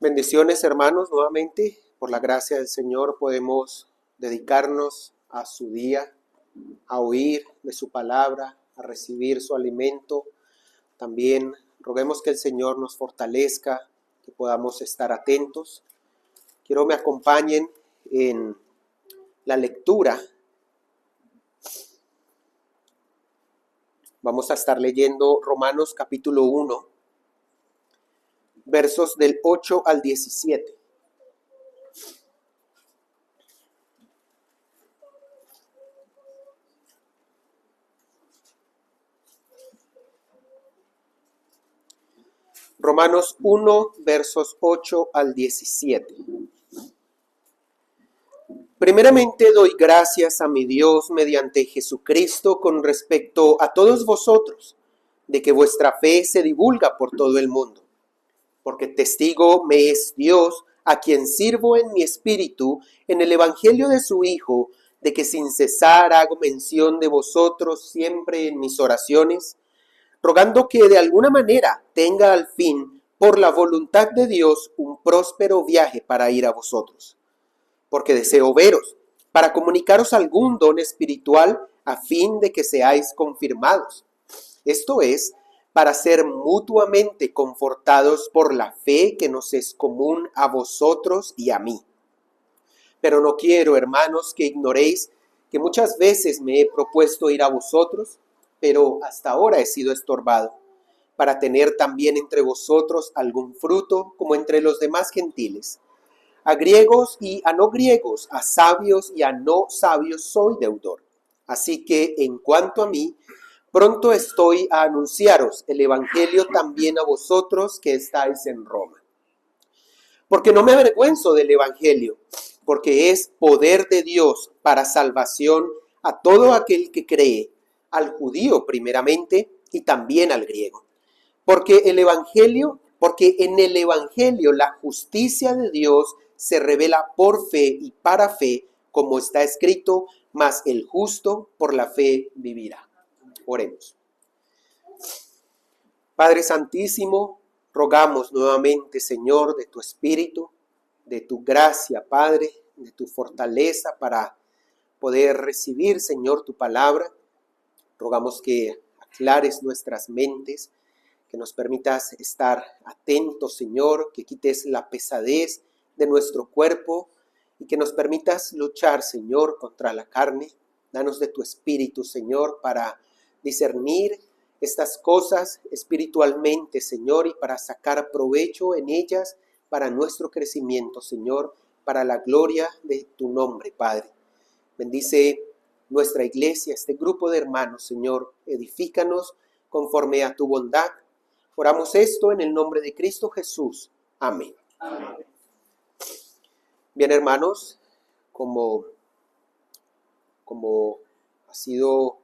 Bendiciones, hermanos, nuevamente. Por la gracia del Señor podemos dedicarnos a su día, a oír de su palabra, a recibir su alimento. También roguemos que el Señor nos fortalezca, que podamos estar atentos. Quiero me acompañen en la lectura. Vamos a estar leyendo Romanos capítulo 1. Versos del 8 al 17. Romanos 1, versos 8 al 17. Primeramente doy gracias a mi Dios mediante Jesucristo con respecto a todos vosotros, de que vuestra fe se divulga por todo el mundo. Porque testigo me es Dios, a quien sirvo en mi espíritu, en el evangelio de su Hijo, de que sin cesar hago mención de vosotros siempre en mis oraciones, rogando que de alguna manera tenga al fin, por la voluntad de Dios, un próspero viaje para ir a vosotros. Porque deseo veros, para comunicaros algún don espiritual, a fin de que seáis confirmados. Esto es, para ser mutuamente confortados por la fe que nos es común a vosotros y a mí. Pero no quiero, hermanos, que ignoréis que muchas veces me he propuesto ir a vosotros, pero hasta ahora he sido estorbado, para tener también entre vosotros algún fruto, como entre los demás gentiles. A griegos y a no griegos, a sabios y a no sabios soy deudor. Así que, en cuanto a mí, pronto estoy a anunciaros el evangelio también a vosotros que estáis en Roma. Porque no me avergüenzo del evangelio, porque es poder de Dios para salvación a todo aquel que cree, al judío primeramente y también al griego. Porque en el evangelio la justicia de Dios se revela por fe y para fe, como está escrito, mas el justo por la fe vivirá. Oremos. Padre Santísimo, rogamos nuevamente, Señor, de tu Espíritu, de tu gracia, Padre, de tu fortaleza para poder recibir, Señor, tu palabra. Rogamos que aclares nuestras mentes, que nos permitas estar atentos, Señor, que quites la pesadez de nuestro cuerpo y que nos permitas luchar, Señor, contra la carne. Danos de tu Espíritu, Señor, para discernir estas cosas espiritualmente, Señor, y para sacar provecho en ellas para nuestro crecimiento, Señor, para la gloria de tu nombre, Padre. Bendice nuestra iglesia, este grupo de hermanos, Señor, edifícanos conforme a tu bondad. Oramos esto en el nombre de Cristo Jesús. Amén. Amén. Bien, hermanos, como ha sido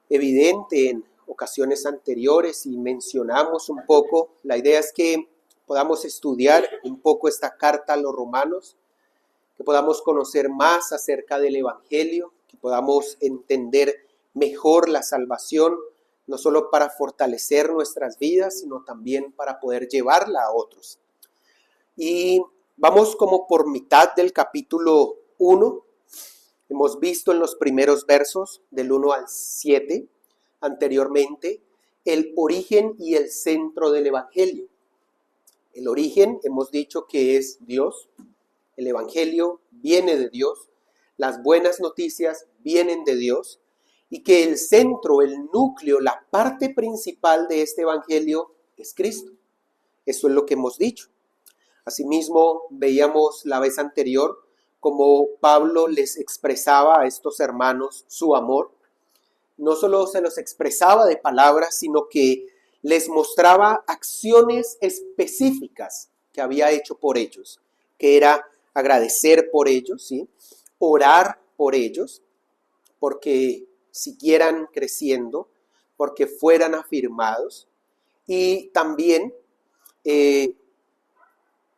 evidente en ocasiones anteriores y mencionamos un poco, la idea es que podamos estudiar un poco esta carta a los romanos, que podamos conocer más acerca del evangelio, que podamos entender mejor la salvación, no solo para fortalecer nuestras vidas, sino también para poder llevarla a otros. Y vamos como por mitad del capítulo 1. Hemos visto en los primeros versos del 1 al 7 anteriormente el origen y el centro del evangelio. El origen hemos dicho que es Dios, el evangelio viene de Dios, las buenas noticias vienen de Dios y que el centro, el núcleo, la parte principal de este evangelio es Cristo. Eso es lo que hemos dicho. Asimismo, veíamos la vez anterior como Pablo les expresaba a estos hermanos su amor. No solo se los expresaba de palabras, sino que les mostraba acciones específicas que había hecho por ellos, que era agradecer por ellos, ¿sí? Orar por ellos, porque siguieran creciendo, porque fueran afirmados. Y también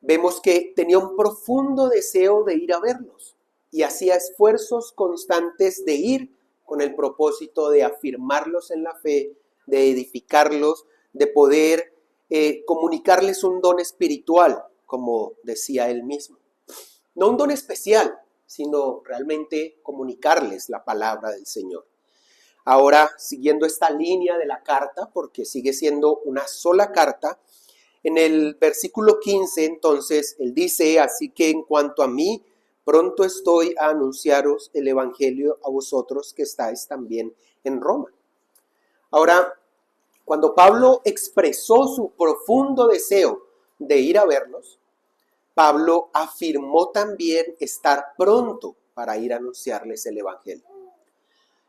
vemos que tenía un profundo deseo de ir a verlos y hacía esfuerzos constantes de ir con el propósito de afirmarlos en la fe, de edificarlos, de poder comunicarles un don espiritual, como decía él mismo. No un don especial, sino realmente comunicarles la palabra del Señor. Ahora, siguiendo esta línea de la carta, porque sigue siendo una sola carta, en el versículo 15, entonces, él dice: así que en cuanto a mí, pronto estoy a anunciaros el evangelio a vosotros que estáis también en Roma. Ahora, cuando Pablo expresó su profundo deseo de ir a verlos, Pablo afirmó también estar pronto para ir a anunciarles el evangelio.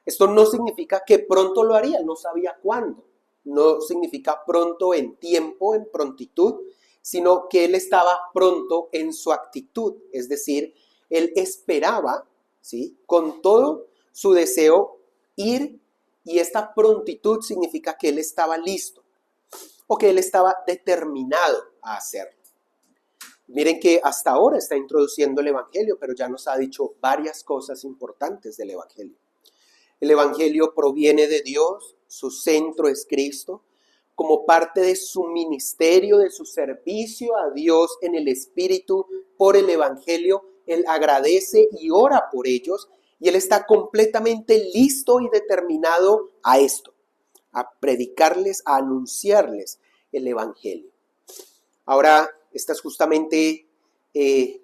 Esto no significa que pronto lo haría, no sabía cuándo. No significa pronto en tiempo, en prontitud, sino que él estaba pronto en su actitud. Es decir, él esperaba, ¿sí?, con todo su deseo ir, y esta prontitud significa que él estaba listo o que él estaba determinado a hacerlo. Miren que hasta ahora está introduciendo el evangelio, pero ya nos ha dicho varias cosas importantes del evangelio. El evangelio proviene de Dios, su centro es Cristo. Como parte de su ministerio, de su servicio a Dios en el Espíritu por el evangelio, él agradece y ora por ellos, y él está completamente listo y determinado a esto, a predicarles, a anunciarles el evangelio. Ahora, esta es justamente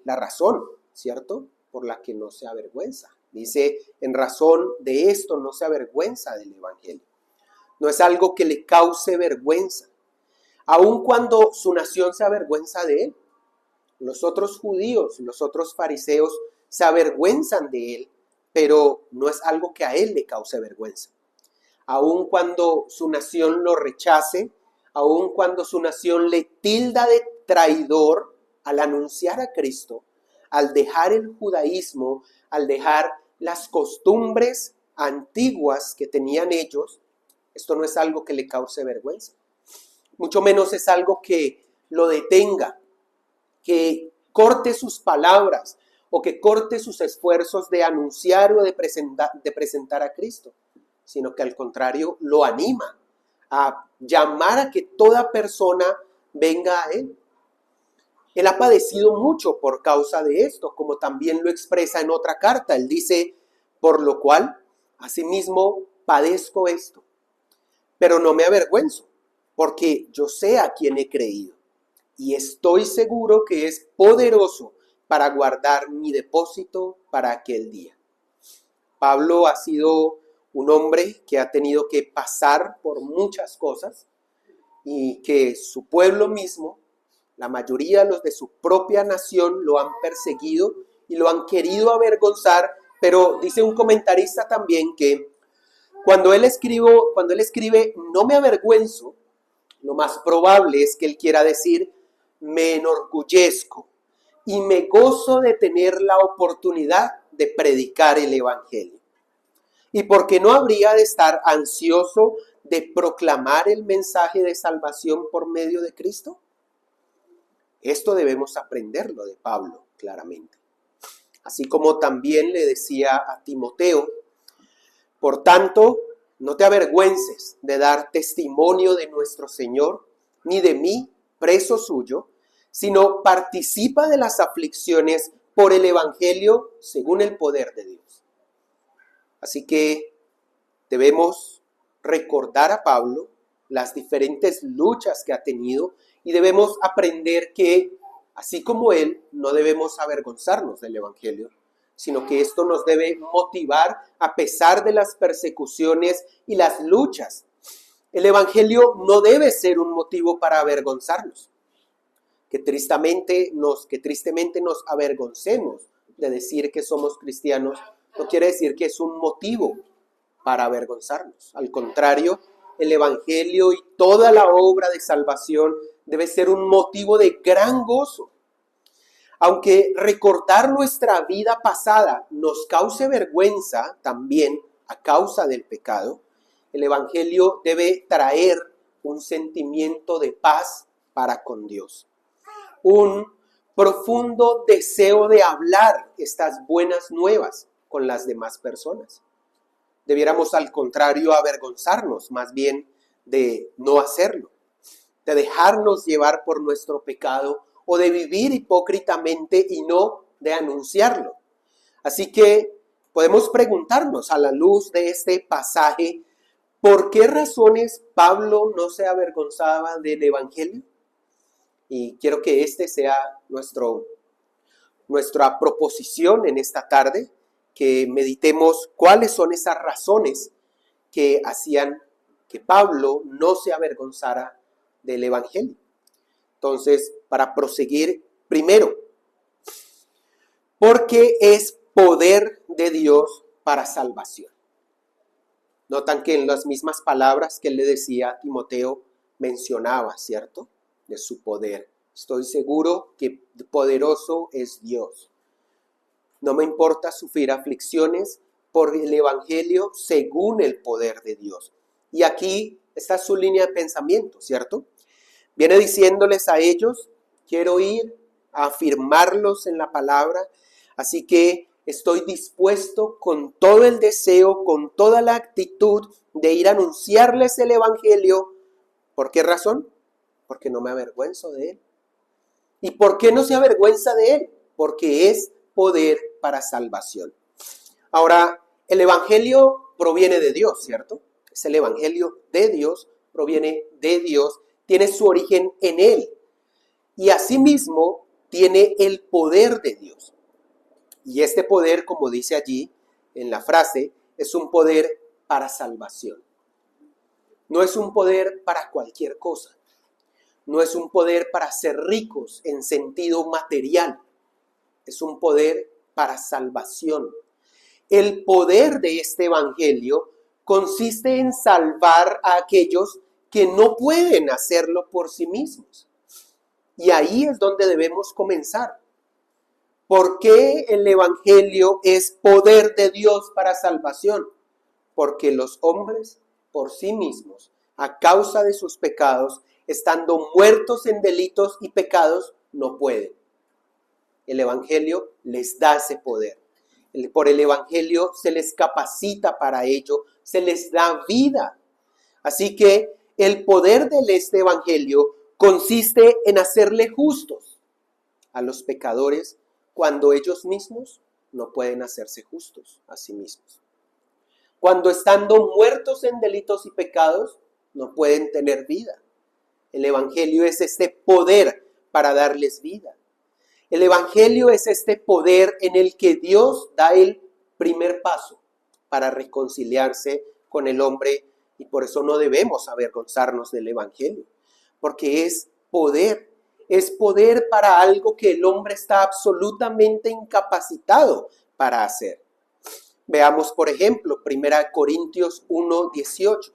la razón, ¿cierto?, por la que no se avergüenza. Dice: en razón de esto no se avergüenza del evangelio. No es algo que le cause vergüenza, aun cuando su nación se avergüenza de él. Los otros judíos, los otros fariseos se avergüenzan de él, pero no es algo que a él le cause vergüenza. Aun cuando su nación lo rechace, aun cuando su nación le tilda de traidor al anunciar a Cristo, al dejar el judaísmo, al dejar las costumbres antiguas que tenían ellos, esto no es algo que le cause vergüenza. Mucho menos es algo que lo detenga, que corte sus palabras o que corte sus esfuerzos de anunciar o de presentar a Cristo, sino que al contrario lo anima a llamar a que toda persona venga a él. Él ha padecido mucho por causa de esto, como también lo expresa en otra carta. Él dice: por lo cual, asimismo, padezco esto, pero no me avergüenzo, porque yo sé a quién he creído, y estoy seguro que es poderoso para guardar mi depósito para aquel día. Pablo ha sido un hombre que ha tenido que pasar por muchas cosas, y que su pueblo mismo, la mayoría, los de su propia nación, lo han perseguido y lo han querido avergonzar, pero dice un comentarista también que cuando él escribe no me avergüenzo, lo más probable es que él quiera decir me enorgullezco y me gozo de tener la oportunidad de predicar el evangelio. ¿Y por qué no habría de estar ansioso de proclamar el mensaje de salvación por medio de Cristo? Esto debemos aprenderlo de Pablo, claramente. Así como también le decía a Timoteo: por tanto, no te avergüences de dar testimonio de nuestro Señor, ni de mí, preso suyo, sino participa de las aflicciones por el evangelio según el poder de Dios. Así que debemos recordar a Pablo las diferentes luchas que ha tenido, y debemos aprender que, así como él, no debemos avergonzarnos del evangelio, sino que esto nos debe motivar a pesar de las persecuciones y las luchas. El evangelio no debe ser un motivo para avergonzarnos. Que tristemente nos avergoncemos de decir que somos cristianos no quiere decir que es un motivo para avergonzarnos. Al contrario, el evangelio y toda la obra de salvación debe ser un motivo de gran gozo. Aunque recordar nuestra vida pasada nos cause vergüenza también a causa del pecado, el evangelio debe traer un sentimiento de paz para con Dios. Un profundo deseo de hablar estas buenas nuevas con las demás personas. Debiéramos, al contrario, avergonzarnos más bien de no hacerlo, de dejarnos llevar por nuestro pecado o de vivir hipócritamente y no de anunciarlo. Así que podemos preguntarnos a la luz de este pasaje, ¿por qué razones Pablo no se avergonzaba del Evangelio? Y quiero que este sea nuestra proposición en esta tarde, que meditemos cuáles son esas razones que hacían que Pablo no se avergonzara del Evangelio. Entonces, para proseguir, primero, porque es poder de Dios para salvación. Notan que en las mismas palabras que él le decía a Timoteo mencionaba, ¿cierto? De su poder. Estoy seguro que poderoso es Dios. No me importa sufrir aflicciones por el Evangelio según el poder de Dios. Y aquí está su línea de pensamiento, ¿cierto? Viene diciéndoles a ellos, quiero ir a afirmarlos en la palabra, así que estoy dispuesto con todo el deseo, con toda la actitud de ir a anunciarles el Evangelio. ¿Por qué razón? Porque no me avergüenzo de él. ¿Y por qué no se avergüenza de él? Porque es poder para salvación. Ahora, el Evangelio proviene de Dios, ¿cierto? Es el Evangelio de Dios, proviene de Dios, tiene su origen en él. Y asimismo tiene el poder de Dios. Y este poder, como dice allí en la frase, es un poder para salvación. No es un poder para cualquier cosa. No es un poder para ser ricos en sentido material. Es un poder para salvación. El poder de este evangelio consiste en salvar a aquellos que no pueden hacerlo por sí mismos. Y ahí es donde debemos comenzar. ¿Por qué el evangelio es poder de Dios para salvación? Porque los hombres por sí mismos, a causa de sus pecados, estando muertos en delitos y pecados, no pueden. El evangelio les da ese poder. Por el evangelio se les capacita para ello, se les da vida. Así que el poder de este evangelio consiste en hacerle justos a los pecadores cuando ellos mismos no pueden hacerse justos a sí mismos. Cuando estando muertos en delitos y pecados, no pueden tener vida. El evangelio es este poder para darles vida. El evangelio es este poder en el que Dios da el primer paso para reconciliarse con el hombre, y por eso no debemos avergonzarnos del evangelio, porque es poder para algo que el hombre está absolutamente incapacitado para hacer. Veamos, por ejemplo, 1 Corintios 1:18.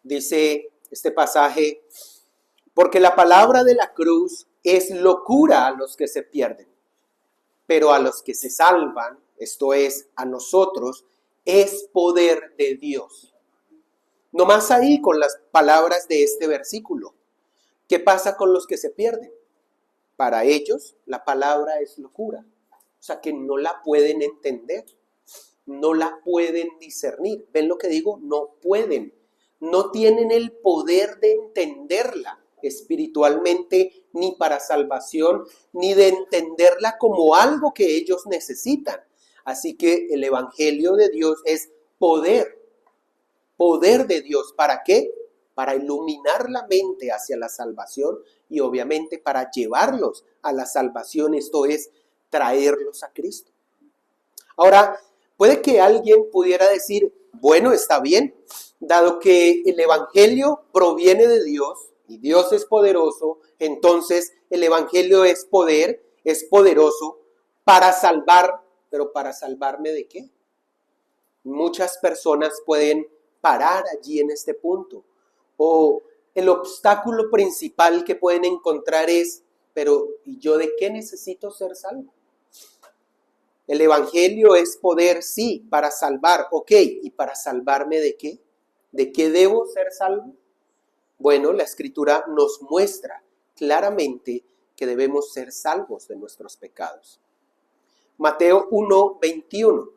Dice este pasaje, porque la palabra de la cruz es locura a los que se pierden, pero a los que se salvan, esto es, a nosotros, es poder de Dios. No más ahí con las palabras de este versículo. ¿Qué pasa con los que se pierden? Para ellos la palabra es locura, o sea que no la pueden entender, no la pueden discernir. ¿Ven lo que digo? No pueden. No tienen el poder de entenderla espiritualmente, ni para salvación, ni de entenderla como algo que ellos necesitan. Así que el evangelio de Dios es poder de Dios. ¿Para qué? Para iluminar la mente hacia la salvación y obviamente para llevarlos a la salvación, esto es, traerlos a Cristo. Ahora, puede que alguien pudiera decir, bueno, está bien, dado que el evangelio proviene de Dios y Dios es poderoso, entonces el evangelio es poder, es poderoso para salvar, pero ¿para salvarme de qué? Muchas personas pueden parar allí en este punto, o el obstáculo principal que pueden encontrar es, pero ¿y yo de qué necesito ser salvo? El Evangelio es poder, sí, para salvar, ok. ¿Y para salvarme de qué? ¿De qué debo ser salvo? Bueno, la Escritura nos muestra claramente que debemos ser salvos de nuestros pecados. Mateo 1:21.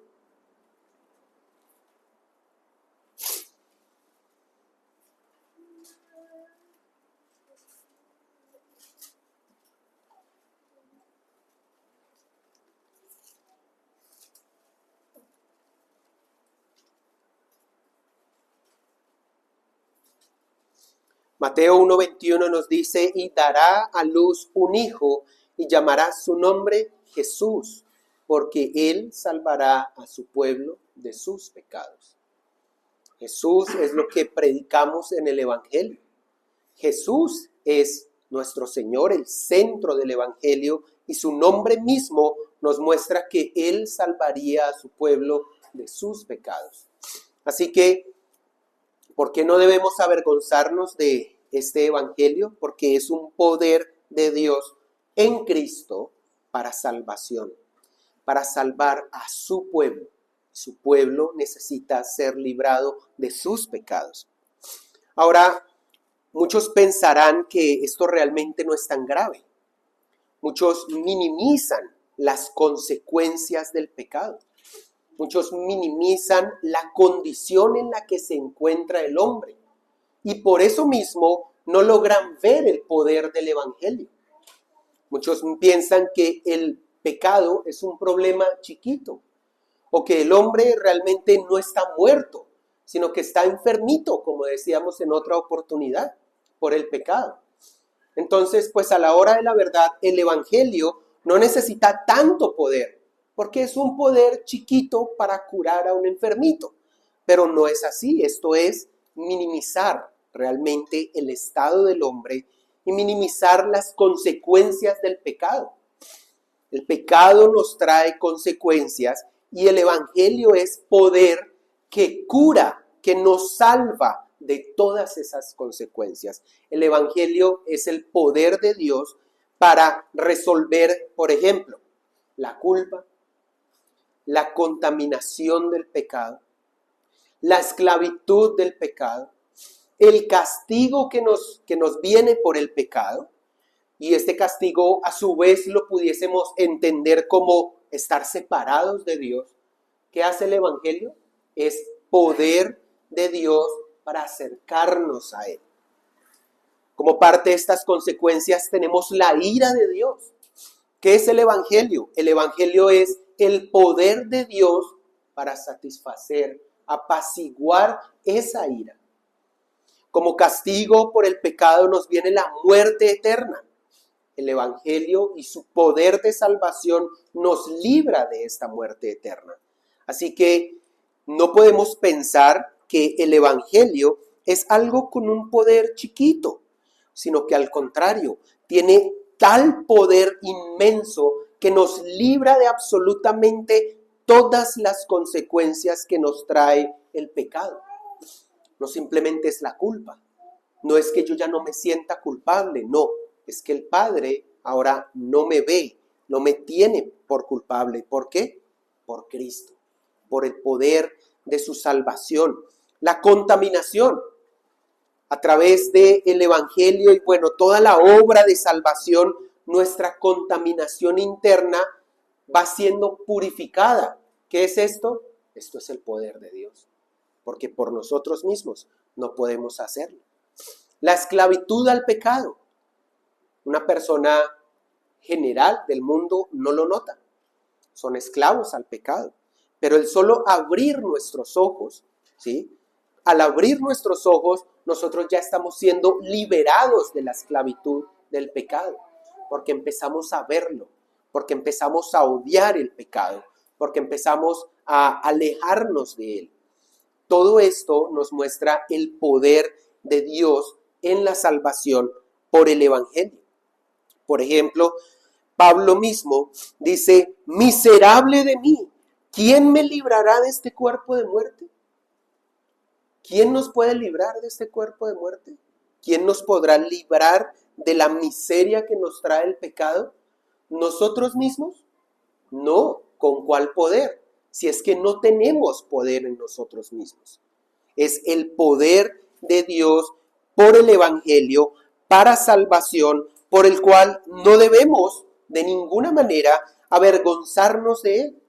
Mateo 1:21 nos dice, y dará a luz un hijo y llamará su nombre Jesús, porque él salvará a su pueblo de sus pecados. Jesús es lo que predicamos en el Evangelio. Jesús es nuestro Señor, el centro del Evangelio, y su nombre mismo nos muestra que él salvaría a su pueblo de sus pecados. Así que, ¿por qué no debemos avergonzarnos de este evangelio? Porque es un poder de Dios en Cristo para salvación, para salvar a su pueblo. Su pueblo necesita ser librado de sus pecados. Ahora, muchos pensarán que esto realmente no es tan grave. Muchos minimizan las consecuencias del pecado. Muchos minimizan la condición en la que se encuentra el hombre y por eso mismo no logran ver el poder del Evangelio. Muchos piensan que el pecado es un problema chiquito o que el hombre realmente no está muerto, sino que está enfermito, como decíamos en otra oportunidad, por el pecado. Entonces, pues a la hora de la verdad, el Evangelio no necesita tanto poder, porque es un poder chiquito para curar a un enfermito. Pero no es así, esto es minimizar realmente el estado del hombre y minimizar las consecuencias del pecado. El pecado nos trae consecuencias y el Evangelio es poder que cura, que nos salva de todas esas consecuencias. El Evangelio es el poder de Dios para resolver, por ejemplo, la culpa, la contaminación del pecado, la esclavitud del pecado, el castigo que nos viene por el pecado, y este castigo a su vez lo pudiésemos entender como estar separados de Dios. ¿Qué hace el Evangelio? Es poder de Dios para acercarnos a Él. Como parte de estas consecuencias tenemos la ira de Dios. ¿Qué es el Evangelio? El Evangelio es el poder de Dios para satisfacer, apaciguar esa ira. Como castigo por el pecado nos viene la muerte eterna. El Evangelio y su poder de salvación nos libra de esta muerte eterna. Así que no podemos pensar que el Evangelio es algo con un poder chiquito, sino que al contrario, tiene tal poder inmenso que nos libra de absolutamente todas las consecuencias que nos trae el pecado. No simplemente es la culpa, no es que yo ya no me sienta culpable, no, es que el Padre ahora no me ve, no me tiene por culpable. ¿Por qué? Por Cristo, por el poder de su salvación. La contaminación a través del Evangelio y bueno, toda la obra de salvación, nuestra contaminación interna va siendo purificada. ¿Qué es esto? Esto es el poder de Dios, porque por nosotros mismos no podemos hacerlo. La esclavitud al pecado. Una persona general del mundo no lo nota. Son esclavos al pecado. Pero el solo abrir nuestros ojos, ¿sí? Al abrir nuestros ojos, nosotros ya estamos siendo liberados de la esclavitud del pecado. Porque empezamos a verlo. Porque empezamos a odiar el pecado. Porque empezamos a alejarnos de él. Todo esto nos muestra el poder de Dios en la salvación por el Evangelio. Por ejemplo, Pablo mismo dice, miserable de mí, ¿quién me librará de este cuerpo de muerte? ¿Quién nos puede librar de este cuerpo de muerte? ¿Quién nos podrá librar de la miseria que nos trae el pecado? ¿Nosotros mismos? No, ¿Con cuál poder? Si es que no tenemos poder en nosotros mismos. Es el poder de Dios por el Evangelio para salvación, por el cual no debemos de ninguna manera avergonzarnos de él.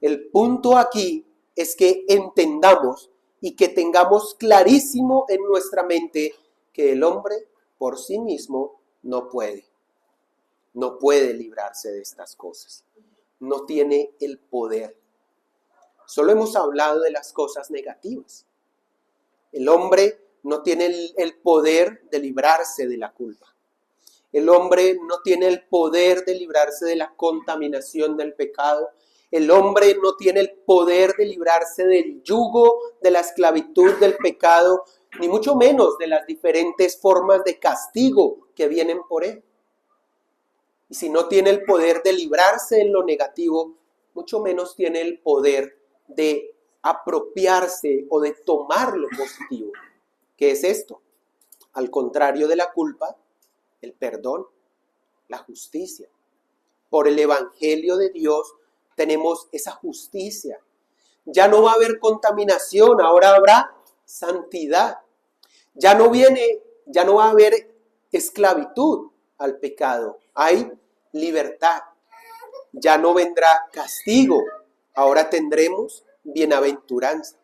El punto aquí es que entendamos y que tengamos clarísimo en nuestra mente que el hombre por sí mismo no puede librarse de estas cosas. No tiene el poder. Solo hemos hablado de las cosas negativas. El hombre no tiene el poder de librarse de la culpa. El hombre no tiene el poder de librarse de la contaminación del pecado. El hombre no tiene el poder de librarse del yugo de la esclavitud del pecado, ni mucho menos de las diferentes formas de castigo que vienen por él. Y si no tiene el poder de librarse de lo negativo, mucho menos tiene el poder de apropiarse o de tomar lo positivo. ¿Qué es esto? Al contrario de la culpa, el perdón, la justicia. Por el Evangelio de Dios tenemos esa justicia. Ya no va a haber contaminación, ahora habrá santidad. Ya no va a haber esclavitud al pecado. Hay libertad. Ya no vendrá castigo. Ahora tendremos bienaventuranza.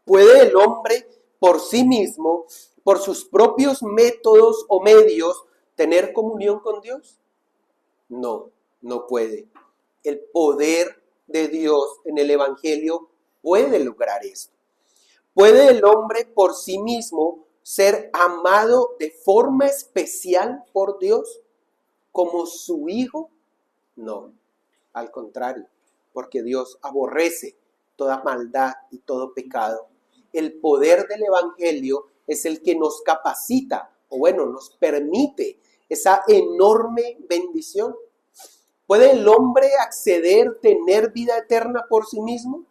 ¿Puede el hombre por sí mismo, por sus propios métodos o medios, tener comunión con Dios? No, no puede. El poder de Dios en el Evangelio puede lograr esto. ¿Puede el hombre por sí mismo ser amado de forma especial por Dios como su hijo? No, al contrario, porque Dios aborrece toda maldad y todo pecado. El poder del Evangelio es el que nos capacita, o bueno, nos permite esa enorme bendición. ¿Puede el hombre acceder, tener vida eterna por sí mismo?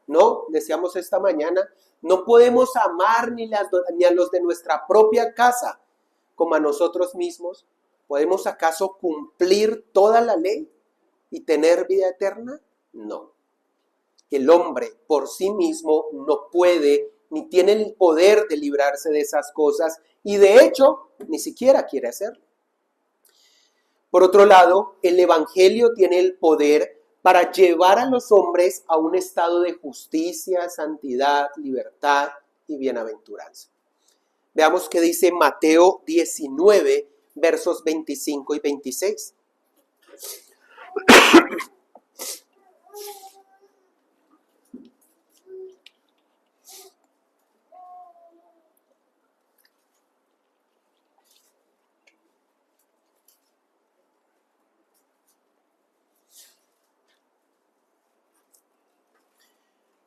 No, decíamos esta mañana, no podemos amar ni a los de nuestra propia casa como a nosotros mismos. ¿Podemos acaso cumplir toda la ley y tener vida eterna? No. El hombre por sí mismo no puede ni tiene el poder de librarse de esas cosas y de hecho ni siquiera quiere hacerlo. Por otro lado, el Evangelio tiene el poder para llevar a los hombres a un estado de justicia, santidad, libertad y bienaventuranza. Veamos qué dice Mateo 19, versos 25 y 26.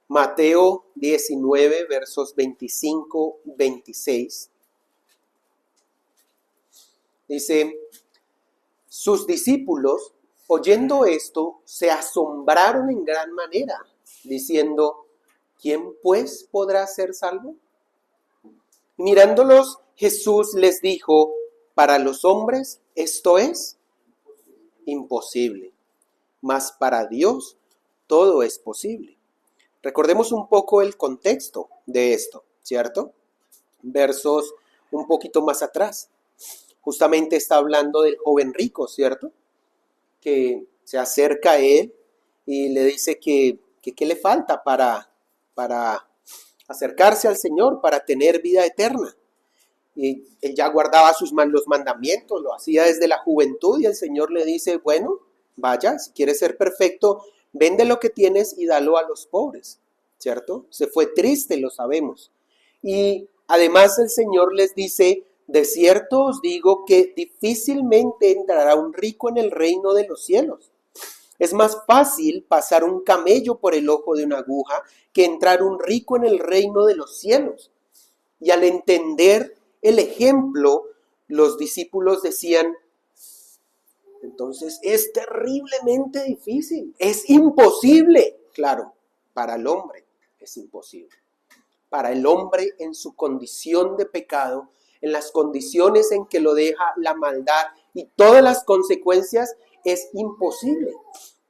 Mateo 19, versos 25, 26. Dice, sus discípulos, oyendo esto, se asombraron en gran manera, diciendo, ¿quién pues podrá ser salvo? Mirándolos, Jesús les dijo, para los hombres esto es imposible, mas para Dios todo es posible. Recordemos un poco el contexto de esto, ¿cierto? Versos un poquito más atrás. Justamente está hablando del joven rico, ¿cierto? Que se acerca a él y le dice que qué le falta para acercarse al Señor, para tener vida eterna. Y él ya guardaba los mandamientos, lo hacía desde la juventud y el Señor le dice, bueno, vaya, si quieres ser perfecto, vende lo que tienes y dalo a los pobres, ¿cierto? Se fue triste, lo sabemos. Y además el Señor les dice, de cierto os digo que difícilmente entrará un rico en el reino de los cielos. Es más fácil pasar un camello por el ojo de una aguja que entrar un rico en el reino de los cielos. Y al entender el ejemplo, los discípulos decían, entonces es terriblemente difícil, es imposible. Claro, para el hombre es imposible. Para el hombre en su condición de pecado, en las condiciones en que lo deja la maldad y todas las consecuencias, es imposible.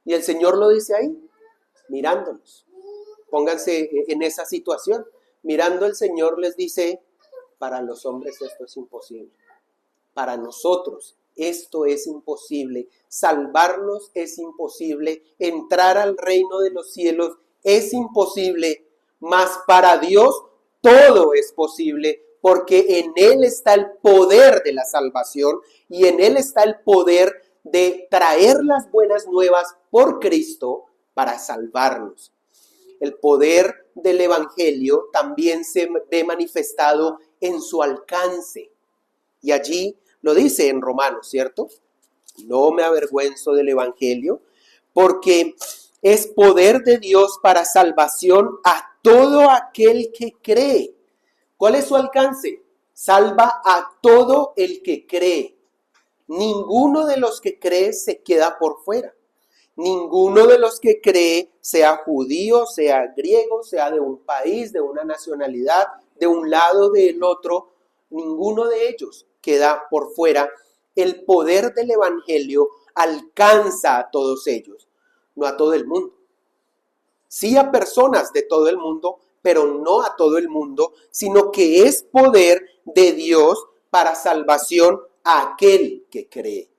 Y el Señor lo dice ahí, mirándolos. Pónganse en esa situación. Mirando el Señor les dice, para los hombres esto es imposible. Para nosotros esto es imposible. Salvarnos es imposible. Entrar al reino de los cielos es imposible. Mas para Dios todo es posible, porque en Él está el poder de la salvación y en Él está el poder de traer las buenas nuevas por Cristo para salvarnos. El poder del Evangelio también se ve manifestado en su alcance. Y allí lo dice en Romanos, ¿cierto? No me avergüenzo del Evangelio, porque es poder de Dios para salvación a todo aquel que cree. ¿Cuál es su alcance? Salva a todo el que cree. Ninguno de los que cree se queda por fuera. Ninguno de los que cree, sea judío, sea griego, sea de un país, de una nacionalidad, de un lado, del otro, ninguno de ellos queda por fuera. El poder del Evangelio alcanza a todos ellos, no a todo el mundo. Sí a personas de todo el mundo, pero no a todo el mundo, sino que es poder de Dios para salvación a aquel que cree,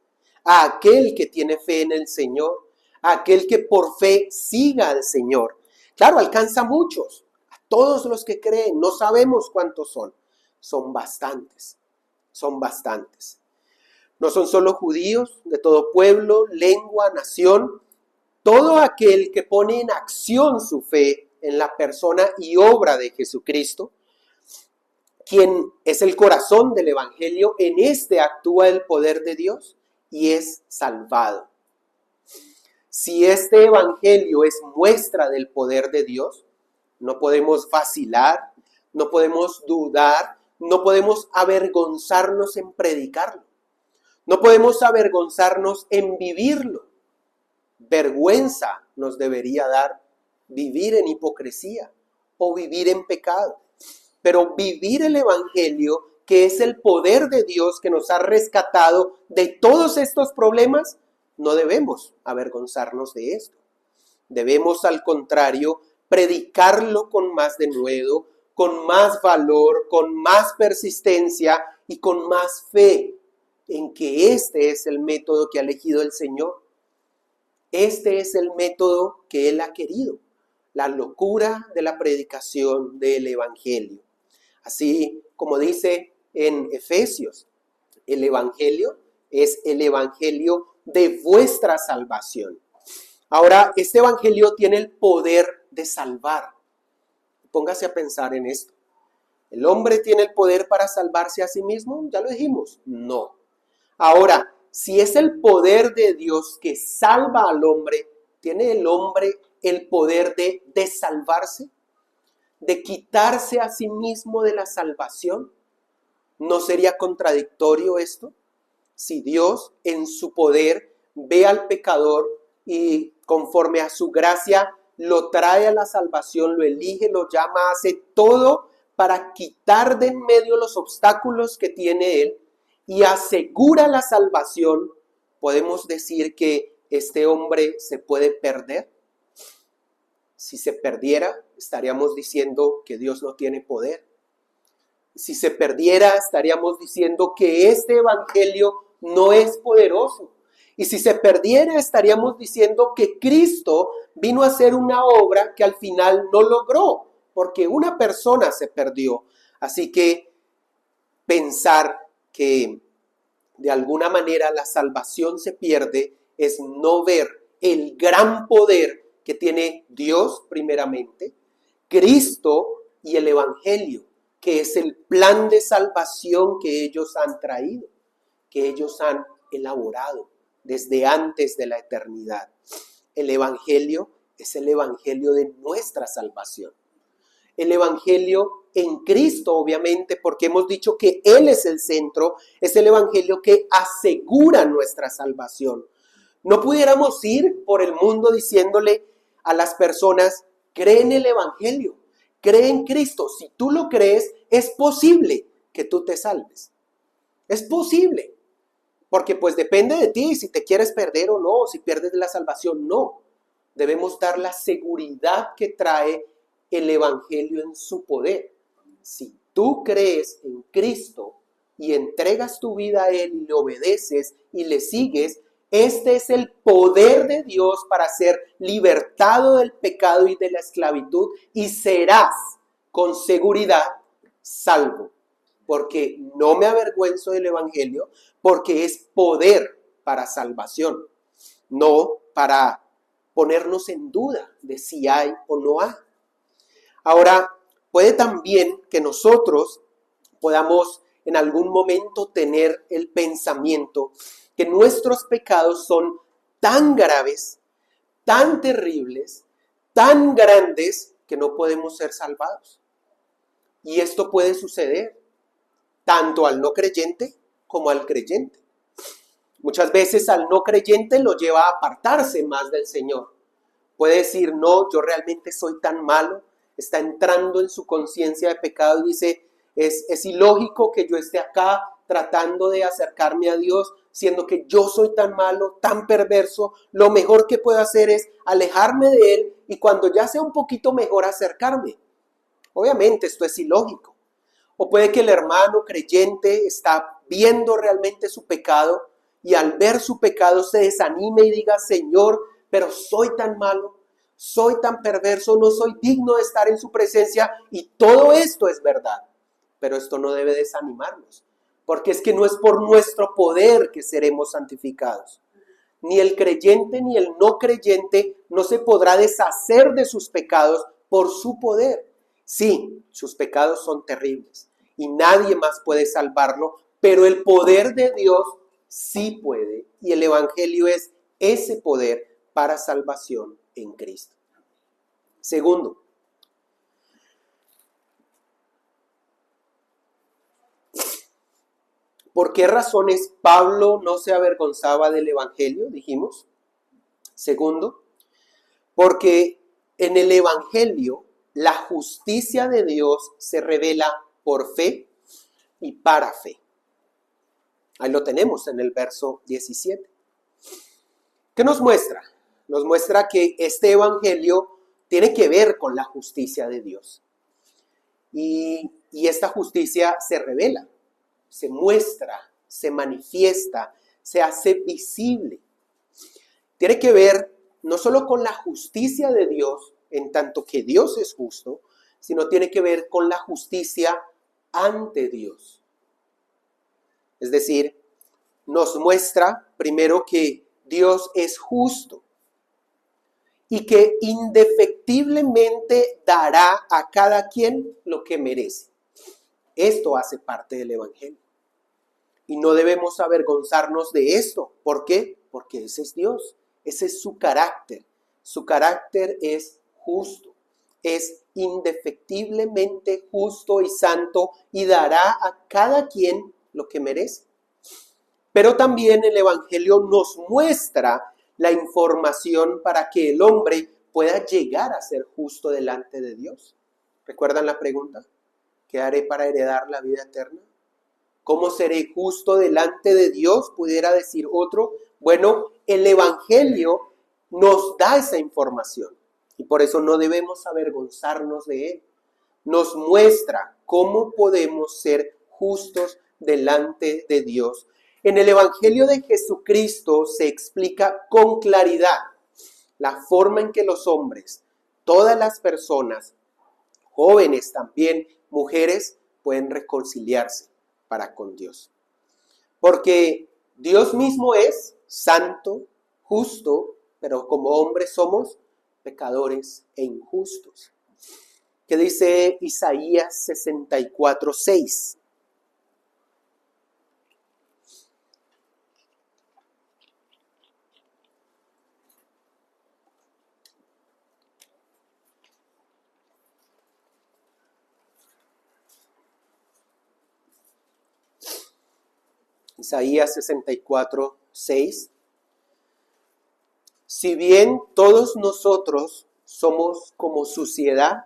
a aquel que tiene fe en el Señor, a aquel que por fe siga al Señor. Claro, alcanza a muchos, a todos los que creen, no sabemos cuántos son bastantes, son bastantes. No son solo judíos, de todo pueblo, lengua, nación, todo aquel que pone en acción su fe en la persona y obra de Jesucristo, quien es el corazón del Evangelio, en este actúa el poder de Dios y es salvado. Si este Evangelio es muestra del poder de Dios, no podemos vacilar, no podemos dudar, no podemos avergonzarnos en predicarlo, no podemos avergonzarnos en vivirlo. Vergüenza nos debería dar vivir en hipocresía o vivir en pecado. Pero vivir el Evangelio, que es el poder de Dios que nos ha rescatado de todos estos problemas, no debemos avergonzarnos de esto. Debemos, al contrario, predicarlo con más denuedo, con más valor, con más persistencia y con más fe en que este es el método que ha elegido el Señor. Este es el método que Él ha querido, la locura de la predicación del Evangelio. Así como dice en Efesios, el Evangelio es el Evangelio de vuestra salvación. Ahora, este Evangelio tiene el poder de salvar. Póngase a pensar en esto. ¿El hombre tiene el poder para salvarse a sí mismo? Ya lo dijimos, no. Ahora, si es el poder de Dios que salva al hombre, ¿tiene el hombre el poder de salvarse? ¿De quitarse a sí mismo de la salvación? ¿No sería contradictorio esto? Si Dios en su poder ve al pecador y conforme a su gracia lo trae a la salvación, lo elige, lo llama, hace todo para quitar de en medio los obstáculos que tiene él y asegura la salvación, ¿podemos decir que este hombre se puede perder? Si se perdiera, estaríamos diciendo que Dios no tiene poder. Si se perdiera, estaríamos diciendo que este evangelio no es poderoso. Y si se perdiera, estaríamos diciendo que Cristo vino a hacer una obra que al final no logró, porque una persona se perdió. Así que pensar que de alguna manera la salvación se pierde es no ver el gran poder que tiene Dios primeramente, Cristo y el Evangelio, que es el plan de salvación que ellos han traído, que ellos han elaborado desde antes de la eternidad. El Evangelio es el Evangelio de nuestra salvación. El Evangelio en Cristo, obviamente, porque hemos dicho que Él es el centro, es el Evangelio que asegura nuestra salvación. No pudiéramos ir por el mundo diciéndole a las personas, cree en el Evangelio, cree en Cristo. Si tú lo crees, es posible que tú te salves. Es posible. Porque pues depende de ti si te quieres perder o no, si pierdes la salvación, no. Debemos dar la seguridad que trae el Evangelio en su poder. Si tú crees en Cristo y entregas tu vida a Él y le obedeces y le sigues, este es el poder de Dios para ser libertado del pecado y de la esclavitud y serás con seguridad salvo. Porque no me avergüenzo del Evangelio, porque es poder para salvación, no para ponernos en duda de si hay o no hay. Ahora, puede también que nosotros podamos en algún momento tener el pensamiento que nuestros pecados son tan graves, tan terribles, tan grandes, que no podemos ser salvados. Y esto puede suceder tanto al no creyente como al creyente. Muchas veces al no creyente lo lleva a apartarse más del Señor. Puede decir, no, yo realmente soy tan malo. Está entrando en su conciencia de pecado y dice, es ilógico que yo esté acá tratando de acercarme a Dios, siendo que yo soy tan malo, tan perverso. Lo mejor que puedo hacer es alejarme de Él y cuando ya sea un poquito mejor acercarme. Obviamente esto es ilógico. O puede que el hermano creyente está viendo realmente su pecado y al ver su pecado se desanime y diga, Señor, pero soy tan malo, soy tan perverso, no soy digno de estar en su presencia y todo esto es verdad. Pero esto no debe desanimarnos, porque es que no es por nuestro poder que seremos santificados. Ni el creyente ni el no creyente no se podrá deshacer de sus pecados por su poder. Sí, sus pecados son terribles y nadie más puede salvarlo, pero el poder de Dios sí puede y el Evangelio es ese poder para salvación en Cristo. Segundo, ¿por qué razones Pablo no se avergonzaba del Evangelio? Dijimos. Segundo, porque en el Evangelio la justicia de Dios se revela por fe y para fe. Ahí lo tenemos en el verso 17. ¿Qué nos muestra? Nos muestra que este Evangelio tiene que ver con la justicia de Dios. Y esta justicia se revela, se muestra, se manifiesta, se hace visible. Tiene que ver no solo con la justicia de Dios, en tanto que Dios es justo, sino tiene que ver con la justicia ante Dios. Es decir, nos muestra primero que Dios es justo y que indefectiblemente dará a cada quien lo que merece. Esto hace parte del Evangelio. Y no debemos avergonzarnos de esto. ¿Por qué? Porque ese es Dios. Ese es su carácter. Su carácter es justo. Es indefectiblemente justo y santo y dará a cada quien lo que merece. Pero también el Evangelio nos muestra la información para que el hombre pueda llegar a ser justo delante de Dios. ¿Recuerdan la pregunta? ¿Qué haré para heredar la vida eterna? ¿Cómo seré justo delante de Dios? Pudiera decir otro. Bueno, el Evangelio nos da esa información y por eso no debemos avergonzarnos de él. Nos muestra cómo podemos ser justos delante de Dios. En el Evangelio de Jesucristo se explica con claridad la forma en que los hombres, todas las personas, jóvenes también, mujeres, pueden reconciliarse para con Dios. Porque Dios mismo es santo, justo, pero como hombres somos pecadores e injustos. ¿Qué dice Isaías 64:6? Isaías 64:6. Si bien todos nosotros somos como suciedad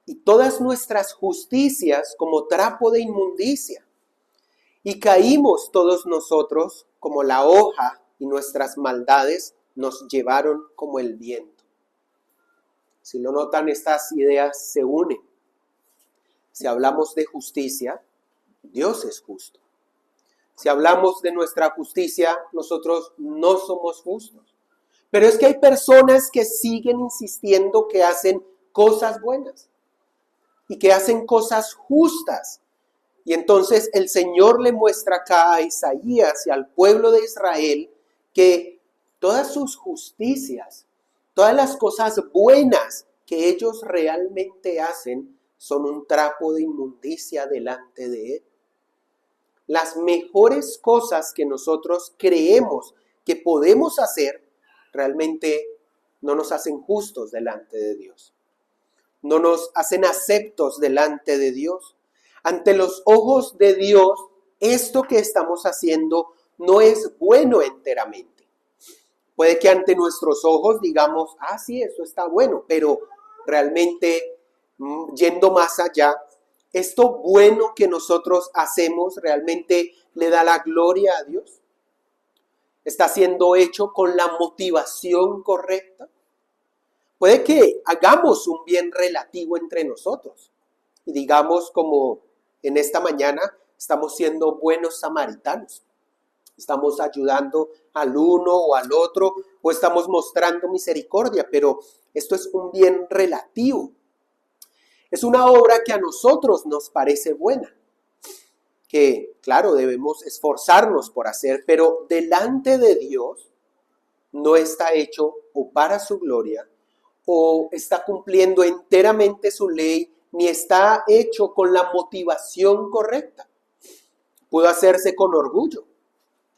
y todas nuestras justicias como trapo de inmundicia, y caímos todos nosotros como la hoja y nuestras maldades nos llevaron como el viento. Si lo notan, estas ideas se unen. Si hablamos de justicia, Dios es justo. Si hablamos de nuestra justicia, nosotros no somos justos. Pero es que hay personas que siguen insistiendo que hacen cosas buenas y que hacen cosas justas. Y entonces el Señor le muestra acá a Isaías y al pueblo de Israel que todas sus justicias, todas las cosas buenas que ellos realmente hacen son un trapo de inmundicia delante de Él. Las mejores cosas que nosotros creemos que podemos hacer realmente no nos hacen justos delante de Dios. No nos hacen aceptos delante de Dios. Ante los ojos de Dios, esto que estamos haciendo no es bueno enteramente. Puede que ante nuestros ojos digamos, sí, esto está bueno, pero realmente yendo más allá, esto bueno que nosotros hacemos realmente le da la gloria a Dios. ¿Está siendo hecho con la motivación correcta? Puede que hagamos un bien relativo entre nosotros y digamos como en esta mañana estamos siendo buenos samaritanos. Estamos ayudando al uno o al otro o estamos mostrando misericordia, pero esto es un bien relativo. Es una obra que a nosotros nos parece buena, que claro debemos esforzarnos por hacer, pero delante de Dios no está hecho o para su gloria o está cumpliendo enteramente su ley, ni está hecho con la motivación correcta. Pudo hacerse con orgullo.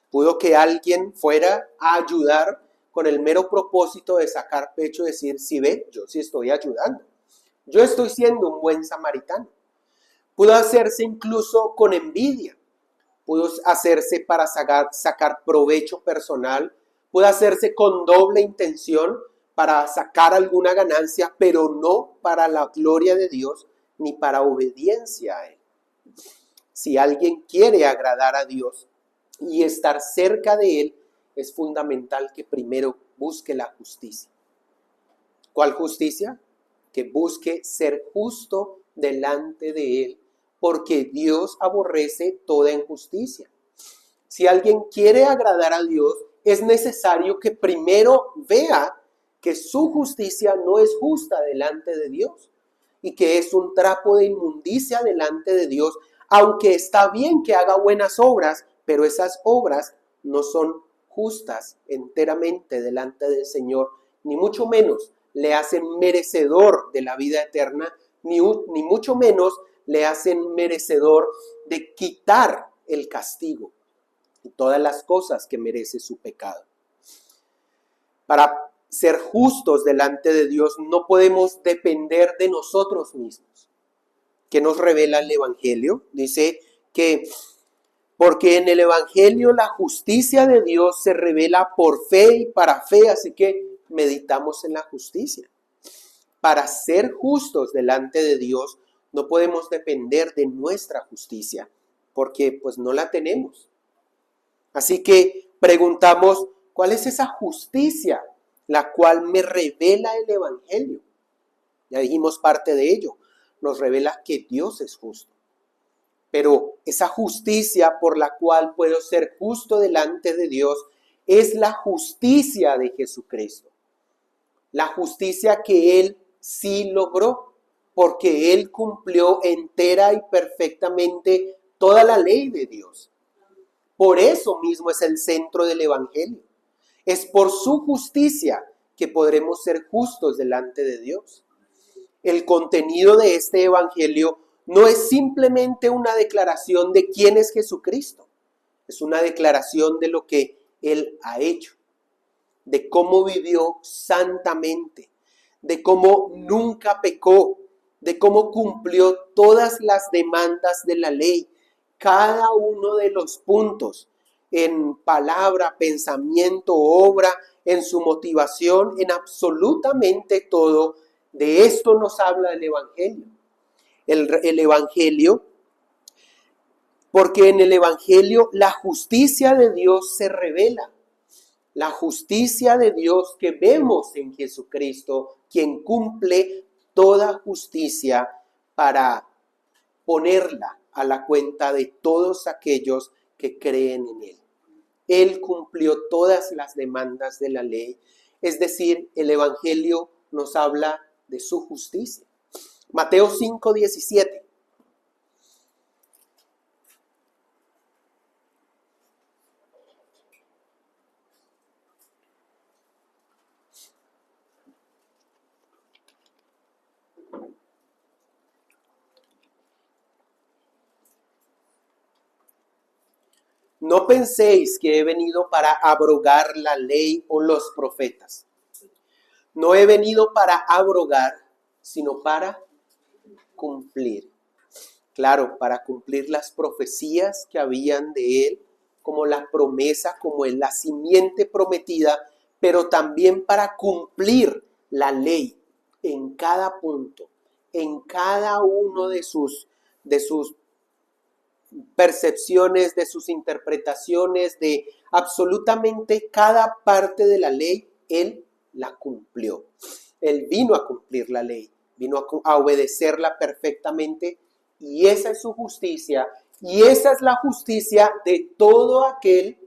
Pudo que alguien fuera a ayudar con el mero propósito de sacar pecho y decir, sí ve, yo sí estoy ayudando. Yo estoy siendo un buen samaritano. Pudo hacerse incluso con envidia. Pudo hacerse para sacar provecho personal. Pudo hacerse con doble intención para sacar alguna ganancia, pero no para la gloria de Dios ni para obediencia a Él. Si alguien quiere agradar a Dios y estar cerca de Él, es fundamental que primero busque la justicia. ¿Cuál justicia? Que busque ser justo delante de Él, porque Dios aborrece toda injusticia. Si alguien quiere agradar a Dios, es necesario que primero vea que su justicia no es justa delante de Dios y que es un trapo de inmundicia delante de Dios, aunque está bien que haga buenas obras, pero esas obras no son justas enteramente delante del Señor, ni mucho menos le hacen merecedor de la vida eterna, ni mucho menos le hacen merecedor de quitar el castigo y todas las cosas que merece su pecado. Para ser justos delante de Dios no podemos depender de nosotros mismos. ¿Qué nos revela el Evangelio? Dice que porque en el Evangelio la justicia de Dios se revela por fe y para fe, así que meditamos en la justicia. Para ser justos delante de Dios no podemos depender de nuestra justicia, porque pues no la tenemos. Así que preguntamos, ¿cuál es esa justicia la cual me revela el Evangelio? Ya dijimos parte de ello, nos revela que Dios es justo. Pero esa justicia por la cual puedo ser justo delante de Dios es la justicia de Jesucristo. La justicia que Él sí logró, porque Él cumplió entera y perfectamente toda la ley de Dios. Por eso mismo es el centro del Evangelio. Es por su justicia que podremos ser justos delante de Dios. El contenido de este Evangelio no es simplemente una declaración de quién es Jesucristo. Es una declaración de lo que Él ha hecho, de cómo vivió santamente, de cómo nunca pecó, de cómo cumplió todas las demandas de la ley, cada uno de los puntos, en palabra, pensamiento, obra, en su motivación, en absolutamente todo. De esto nos habla el Evangelio. El Evangelio Porque en el Evangelio la justicia de Dios se revela. La justicia de Dios que vemos en Jesucristo, quien cumple toda justicia para ponerla a la cuenta de todos aquellos que creen en Él. Él cumplió todas las demandas de la ley, es decir, el Evangelio nos habla de su justicia. Mateo 5:17. No penséis que he venido para abrogar la ley o los profetas. No he venido para abrogar, sino para cumplir. Claro, para cumplir las profecías que habían de él, como la promesa, como la simiente prometida, pero también para cumplir la ley en cada punto, en cada uno de sus percepciones, de sus interpretaciones, de absolutamente cada parte de la ley, él la cumplió. Él vino a cumplir la ley, vino a obedecerla perfectamente, y esa es su justicia, y esa es la justicia de todo aquel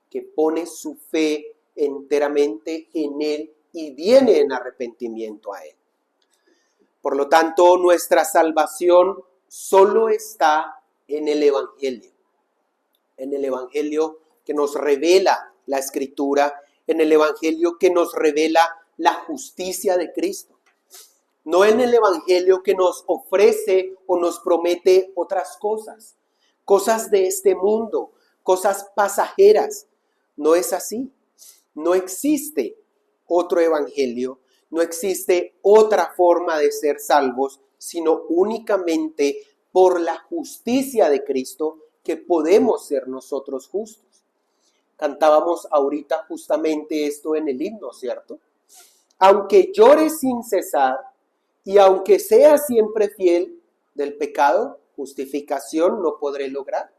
que pone su fe enteramente en él y viene en arrepentimiento a él. Por lo tanto, nuestra salvación solo está en el Evangelio que nos revela la Escritura, en el Evangelio que nos revela la justicia de Cristo. No en el Evangelio que nos ofrece o nos promete otras cosas de este mundo, cosas pasajeras. No es así. No existe otro Evangelio, no existe otra forma de ser salvos, sino únicamente por la justicia de Cristo que podemos ser nosotros justos. Cantábamos ahorita justamente esto en el himno, ¿cierto? Aunque llore sin cesar y aunque sea siempre fiel, del pecado justificación no podré lograr.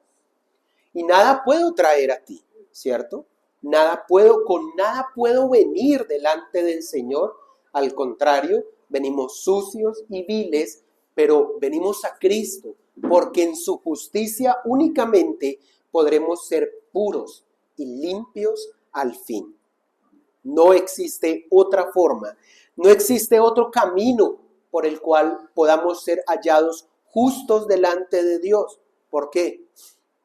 Y nada puedo traer a ti, ¿cierto? Con nada puedo venir delante del Señor. Al contrario, venimos sucios y viles, pero venimos a Cristo, porque en su justicia únicamente podremos ser puros y limpios al fin. No existe otra forma, no existe otro camino por el cual podamos ser hallados justos delante de Dios. ¿Por qué?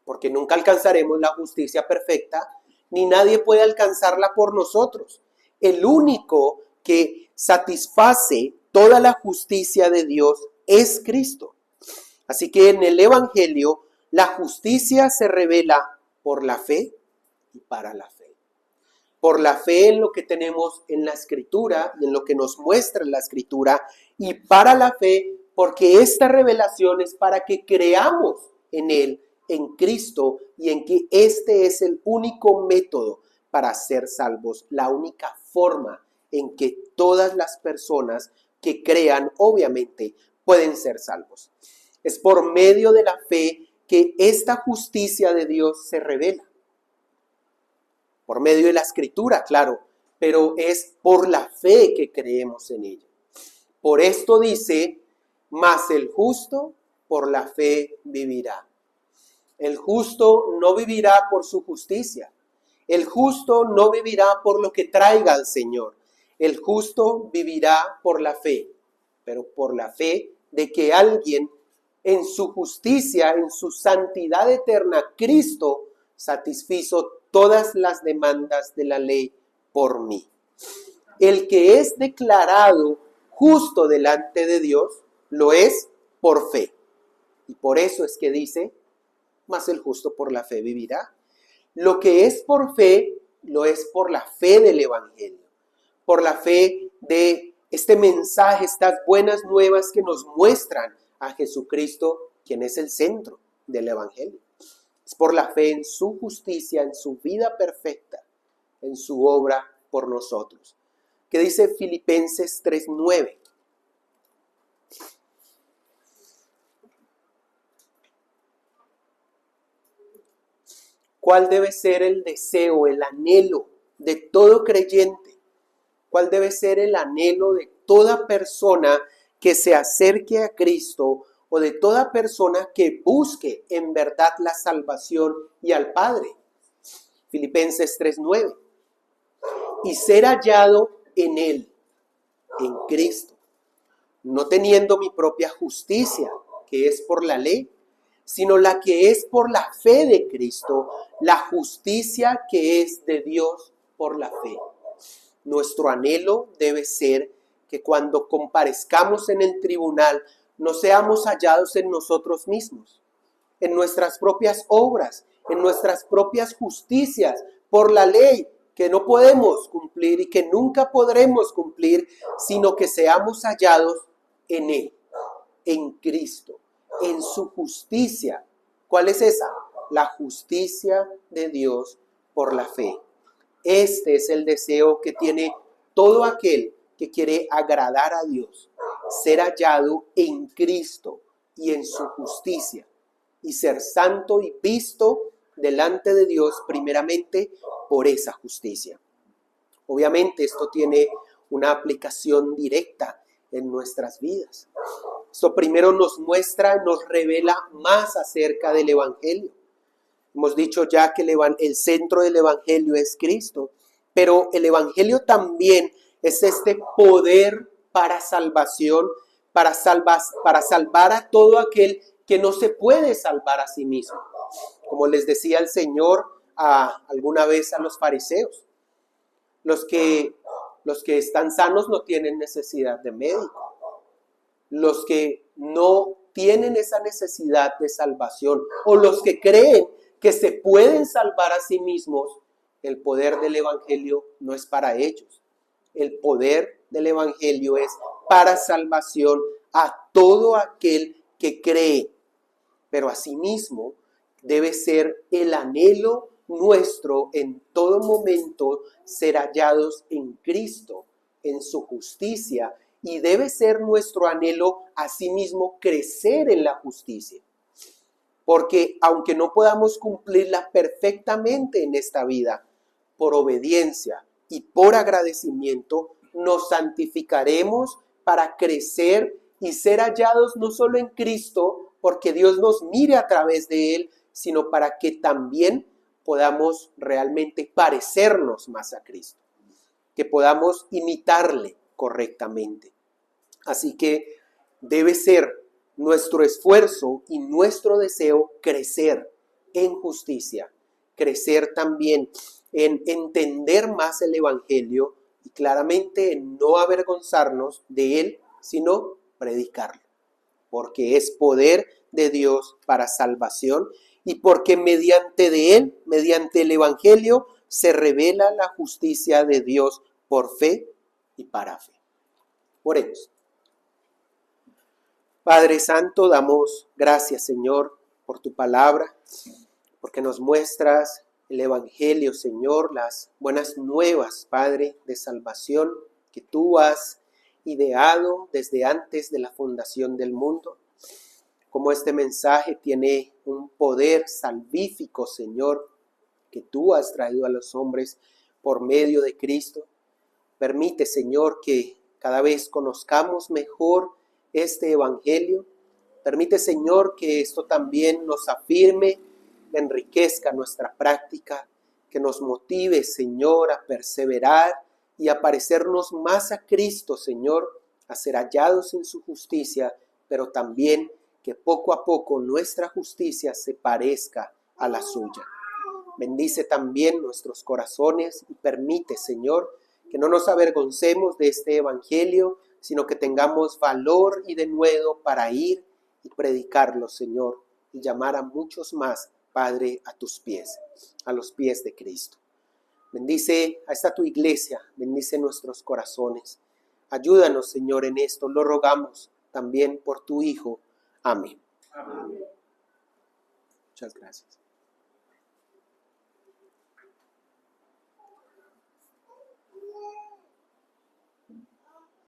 Porque nunca alcanzaremos la justicia perfecta, ni nadie puede alcanzarla por nosotros. El único que satisface toda la justicia de Dios es Cristo. Así que en el Evangelio la justicia se revela por la fe y para la fe. Por la fe en lo que tenemos en la Escritura y en lo que nos muestra la Escritura, y para la fe porque esta revelación es para que creamos en Él, en Cristo, y en que este es el único método para ser salvos, la única forma en que todas las personas que crean, obviamente, pueden ser salvos. Es por medio de la fe que esta justicia de Dios se revela. Por medio de la Escritura, claro, pero es por la fe que creemos en ella. Por esto dice, mas el justo por la fe vivirá. El justo no vivirá por su justicia. El justo no vivirá por lo que traiga al Señor. El justo vivirá por la fe, pero por la fe de que alguien en su justicia, en su santidad eterna, Cristo satisfizo todas las demandas de la ley por mí. El que es declarado justo delante de Dios, lo es por fe. Y por eso es que dice, mas el justo por la fe vivirá. Lo que es por fe, lo es por la fe del Evangelio, por la fe de este mensaje, estas buenas nuevas que nos muestran a Jesucristo, quien es el centro del Evangelio. Es por la fe en su justicia, en su vida perfecta, en su obra por nosotros. ¿Qué dice Filipenses 3:9? ¿Cuál debe ser el deseo, el anhelo de todo creyente? ¿Cuál debe ser el anhelo de toda persona que se acerque a Cristo o de toda persona que busque en verdad la salvación y al Padre? Filipenses 3:9. Y ser hallado en Él, en Cristo, no teniendo mi propia justicia, que es por la ley, sino la que es por la fe de Cristo, la justicia que es de Dios por la fe. Nuestro anhelo debe ser que cuando comparezcamos en el tribunal no seamos hallados en nosotros mismos, en nuestras propias obras, en nuestras propias justicias, por la ley que no podemos cumplir y que nunca podremos cumplir, sino que seamos hallados en Él, en Cristo, en su justicia. ¿Cuál es esa? La justicia de Dios por la fe. Este es el deseo que tiene todo aquel que quiere agradar a Dios, ser hallado en Cristo y en su justicia, y ser santo y visto delante de Dios primeramente por esa justicia. Obviamente esto tiene una aplicación directa en nuestras vidas. Esto primero nos muestra, nos revela más acerca del Evangelio. Hemos dicho ya que el centro del Evangelio es Cristo, pero el Evangelio también es este poder para salvación, para salvar a todo aquel que no se puede salvar a sí mismo. Como les decía el Señor alguna vez a los fariseos, los que están sanos no tienen necesidad de médico. Los que no tienen esa necesidad de salvación, o los que creen que se pueden salvar a sí mismos, el poder del Evangelio no es para ellos. El poder del Evangelio es para salvación a todo aquel que cree. Pero asimismo debe ser el anhelo nuestro en todo momento ser hallados en Cristo, en su justicia, y debe ser nuestro anhelo asimismo crecer en la justicia. Porque aunque no podamos cumplirla perfectamente en esta vida, por obediencia y por agradecimiento, nos santificaremos para crecer y ser hallados no solo en Cristo, porque Dios nos mire a través de Él, sino para que también podamos realmente parecernos más a Cristo, que podamos imitarle correctamente. Así que debe ser nuestro esfuerzo y nuestro deseo crecer en justicia, crecer también en entender más el Evangelio y claramente en no avergonzarnos de él, sino predicarlo, porque es poder de Dios para salvación y porque mediante el Evangelio, se revela la justicia de Dios por fe y para fe. Oremos. Padre Santo, damos gracias, Señor, por tu palabra, porque nos muestras el Evangelio, Señor, las buenas nuevas, Padre, de salvación que tú has ideado desde antes de la fundación del mundo. Como este mensaje tiene un poder salvífico, Señor, que tú has traído a los hombres por medio de Cristo. Permite, Señor, que cada vez conozcamos mejor este Evangelio. Permite, Señor, que esto también nos afirme, enriquezca nuestra práctica, que nos motive, Señor, a perseverar y a parecernos más a Cristo, Señor, a ser hallados en su justicia, pero también que poco a poco nuestra justicia se parezca a la suya. Bendice también nuestros corazones y permite, Señor, que no nos avergoncemos de este Evangelio, sino que tengamos valor y denuedo para ir y predicarlo, Señor, y llamar a muchos más, Padre, a tus pies, a los pies de Cristo. Bendice a esta tu iglesia, bendice nuestros corazones. Ayúdanos, Señor, en esto, lo rogamos también por tu Hijo. Amén. Amén. Muchas gracias.